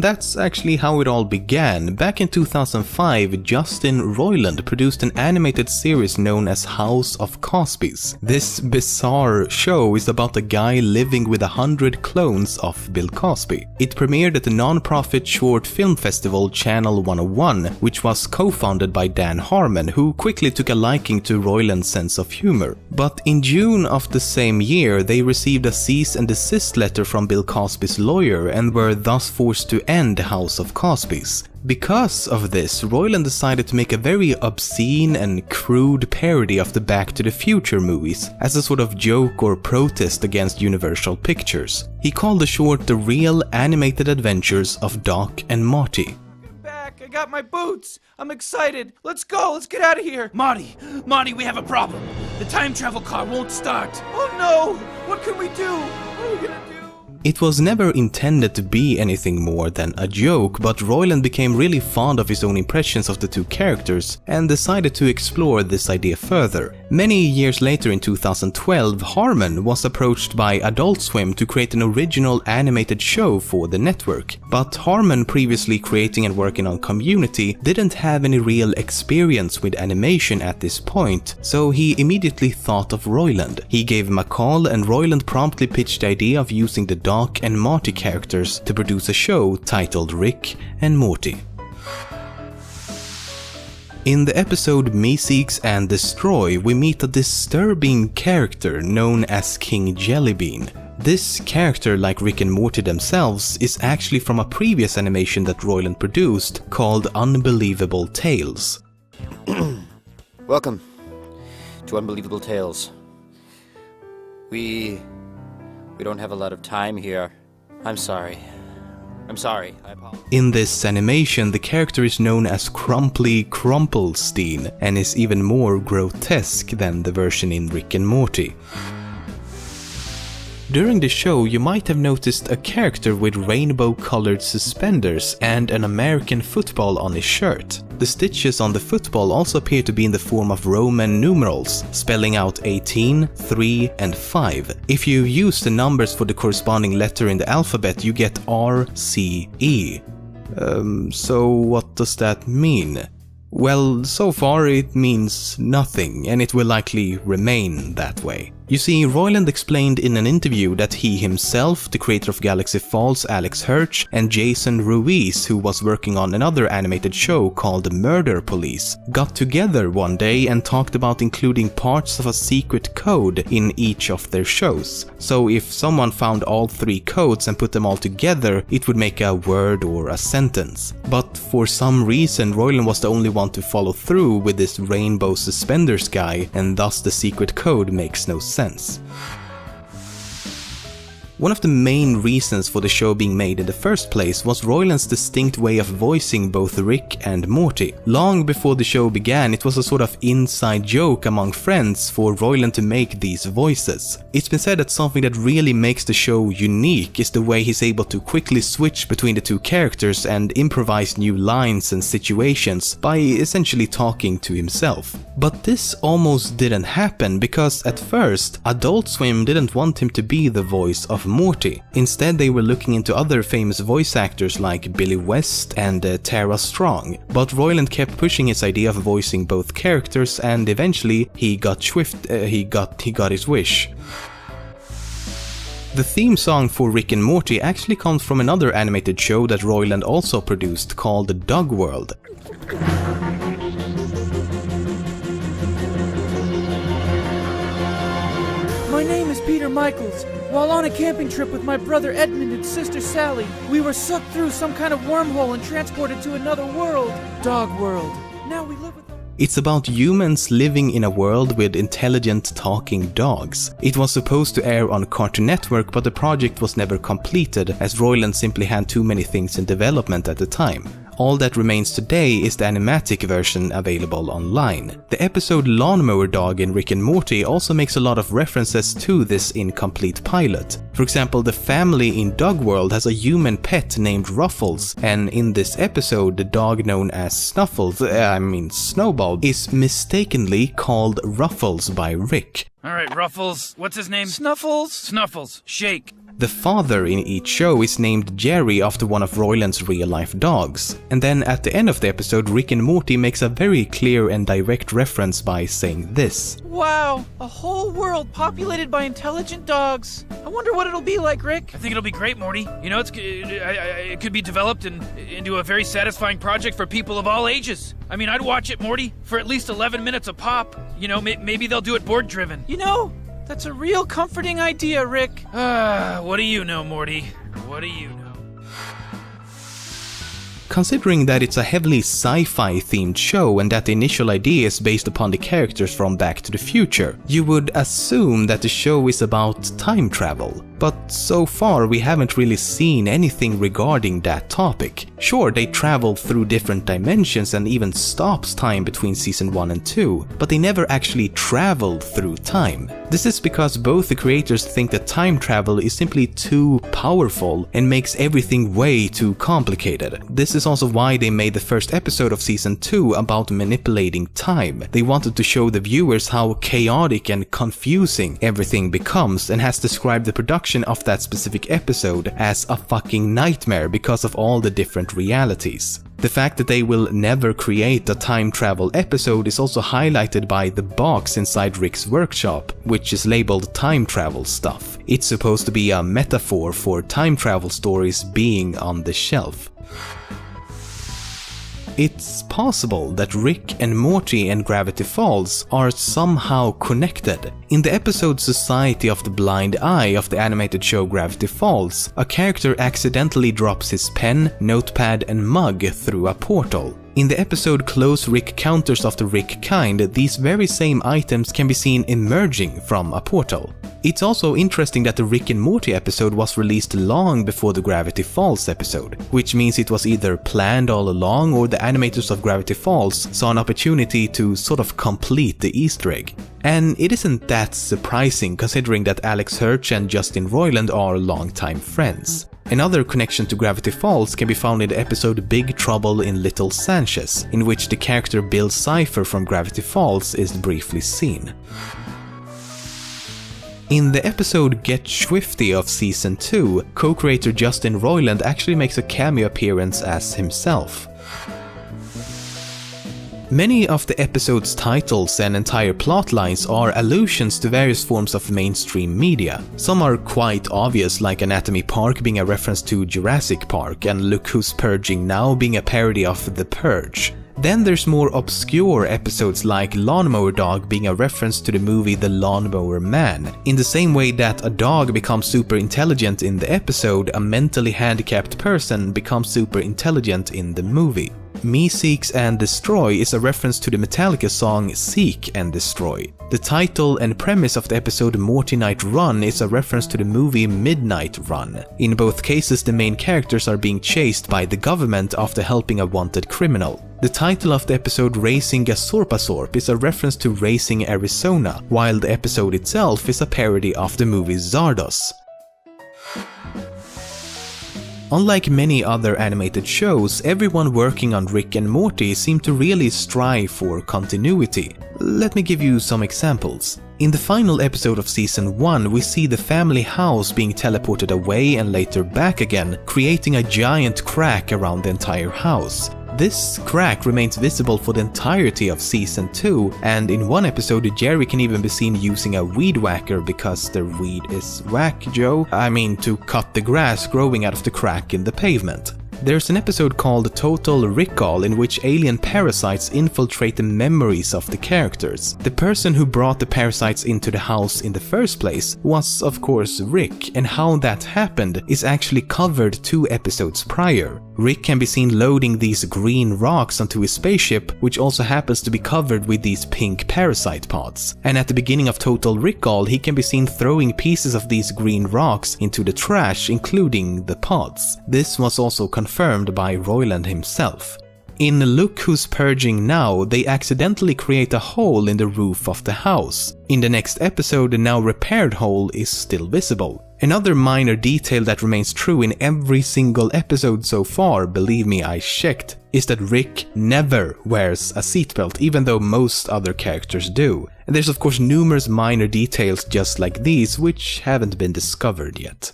That's actually how it all began. Back in 2005, Justin Roiland produced an animated series known as House of Cosbys. This bizarre show is about a guy living with 100 clones of Bill Cosby. It premiered at the non-profit short film festival Channel 101, which was co-founded by Dan Harmon, who quickly took a liking to Roiland's sense of humor. But in June of the same year, they received a cease and desist letter from Bill Cosby's lawyer and were thus forced to end House of Cosbys. Because of this, Roiland decided to make a very obscene and crude parody of the Back to the Future movies as a sort of joke or protest against Universal Pictures. He called the short The Real Animated Adventures of Doc and Marty. Back, I got my boots. I'm excited. Let's go. Let's get out of here. Marty, we have a problem. The time travel car won't start. Oh no! What can we do? What are we gonna do? It was never intended to be anything more than a joke, but Roiland became really fond of his own impressions of the two characters and decided to explore this idea further. Many years later in 2012, Harmon was approached by Adult Swim to create an original animated show for the network. But Harmon, previously creating and working on Community, didn't have any real experience with animation at this point, so he immediately thought of Roiland. He gave him a call and Roiland promptly pitched the idea of using the Doc and Marty characters to produce a show titled Rick and Morty. In the episode Me Seeks and Destroy, we meet a disturbing character known as King Jellybean. This character, like Rick and Morty themselves, is actually from a previous animation that Roiland produced called Unbelievable Tales. Welcome to Unbelievable Tales. We don't have a lot of time here. I'm sorry. I apologize. In this animation, the character is known as Crumply Crumplestein and is even more grotesque than the version in Rick and Morty. During the show, you might have noticed a character with rainbow-colored suspenders and an American football on his shirt. The stitches on the football also appear to be in the form of Roman numerals, spelling out 18, 3, and 5. If you use the numbers for the corresponding letter in the alphabet, you get R, C, E. So what does that mean? Well, so far it means nothing, and it will likely remain that way. You see, Roiland explained in an interview that he himself, the creator of Galaxy Falls, Alex Hirsch, and Jason Ruiz, who was working on another animated show called Murder Police, got together one day and talked about including parts of a secret code in each of their shows. So if someone found all three codes and put them all together, it would make a word or a sentence. But for some reason, Roiland was the only one to follow through with this rainbow suspenders guy, and thus the secret code makes no sense. One of the main reasons for the show being made in the first place was Roiland's distinct way of voicing both Rick and Morty. Long before the show began, it was a sort of inside joke among friends for Roiland to make these voices. It's been said that something that really makes the show unique is the way he's able to quickly switch between the two characters and improvise new lines and situations by essentially talking to himself. But this almost didn't happen because at first, Adult Swim didn't want him to be the voice of Morty. Instead, they were looking into other famous voice actors like Billy West and Tara Strong. But Roiland kept pushing his idea of voicing both characters, and eventually he got his wish. The theme song for Rick and Morty actually comes from another animated show that Roiland also produced called Dog World. My name is Peter Michaels. While on a camping trip with my brother Edmund and sister Sally, we were sucked through some kind of wormhole and transported to another world. Dog World. Now we live with them. It's about humans living in a world with intelligent talking dogs. It was supposed to air on Cartoon Network, but the project was never completed as Roiland simply had too many things in development at the time. All that remains today is the animatic version available online. The episode Lawnmower Dog in Rick and Morty also makes a lot of references to this incomplete pilot. For example, the family in Dog World has a human pet named Ruffles, and in this episode the dog known as Snowball is mistakenly called Ruffles by Rick. All right, Ruffles. What's his name? Snuffles? Snuffles. Shake. The father in each show is named Jerry after one of Roiland's real-life dogs. And then at the end of the episode, Rick and Morty makes a very clear and direct reference by saying this. Wow, a whole world populated by intelligent dogs. I wonder what it'll be like, Rick. I think it'll be great, Morty. You know, it could be developed into a very satisfying project for people of all ages. I mean, I'd watch it, Morty, for at least 11 minutes a pop. You know, maybe they'll do it board-driven. You know, that's a real comforting idea, Rick. What do you know, Morty? What do you know? Considering that it's a heavily sci-fi themed show and that the initial idea is based upon the characters from Back to the Future, you would assume that the show is about time travel. But so far we haven't really seen anything regarding that topic. Sure, they travel through different dimensions and even stops time between season 1 and 2, but they never actually traveled through time. This is because both the creators think that time travel is simply too powerful and makes everything way too complicated. This is also why they made the first episode of season 2 about manipulating time. They wanted to show the viewers how chaotic and confusing everything becomes, and has described the production of that specific episode as a fucking nightmare because of all the different realities. The fact that they will never create a time travel episode is also highlighted by the box inside Rick's workshop, which is labeled time travel stuff. It's supposed to be a metaphor for time travel stories being on the shelf. It's possible that Rick and Morty and Gravity Falls are somehow connected. In the episode Society of the Blind Eye of the animated show Gravity Falls, a character accidentally drops his pen, notepad and mug through a portal. In the episode Close Rick Counters of the Rick Kind, these very same items can be seen emerging from a portal. It's also interesting that the Rick and Morty episode was released long before the Gravity Falls episode, which means it was either planned all along or the animators of Gravity Falls saw an opportunity to sort of complete the Easter egg. And it isn't that surprising considering that Alex Hirsch and Justin Roiland are longtime friends. Another connection to Gravity Falls can be found in the episode Big Trouble in Little Sanchez, in which the character Bill Cipher from Gravity Falls is briefly seen. In the episode Get Swifty of Season 2, co-creator Justin Roiland actually makes a cameo appearance as himself. Many of the episode's titles and entire plotlines are allusions to various forms of mainstream media. Some are quite obvious, like Anatomy Park being a reference to Jurassic Park and Look Who's Purging Now being a parody of The Purge. Then there's more obscure episodes like Lawnmower Dog being a reference to the movie The Lawnmower Man. In the same way that a dog becomes super intelligent in the episode, a mentally handicapped person becomes super intelligent in the movie. Me Seeks and Destroy is a reference to the Metallica song Seek and Destroy. The title and premise of the episode Morty Night Run is a reference to the movie Midnight Run. In both cases, the main characters are being chased by the government after helping a wanted criminal. The title of the episode Racing Gasorpasorp is a reference to Racing Arizona, while the episode itself is a parody of the movie Zardos. Unlike many other animated shows, everyone working on Rick and Morty seem to really strive for continuity. Let me give you some examples. In the final episode of Season 1, we see the family house being teleported away and later back again, creating a giant crack around the entire house. This crack remains visible for the entirety of Season 2, and in one episode Jerry can even be seen using a weed whacker because the weed is whack, Joe. I mean, to cut the grass growing out of the crack in the pavement. There's an episode called Total Recall in which alien parasites infiltrate the memories of the characters. The person who brought the parasites into the house in the first place was, of course, Rick, and how that happened is actually covered 2 episodes prior. Rick can be seen loading these green rocks onto his spaceship, which also happens to be covered with these pink parasite pods. And at the beginning of Total Recall, he can be seen throwing pieces of these green rocks into the trash, including the pods. This was also confirmed by Roiland himself. In Look Who's Purging Now, they accidentally create a hole in the roof of the house. In the next episode, the now repaired hole is still visible. Another minor detail that remains true in every single episode so far, believe me, I checked, is that Rick never wears a seatbelt, even though most other characters do. And there's of course numerous minor details just like these which haven't been discovered yet.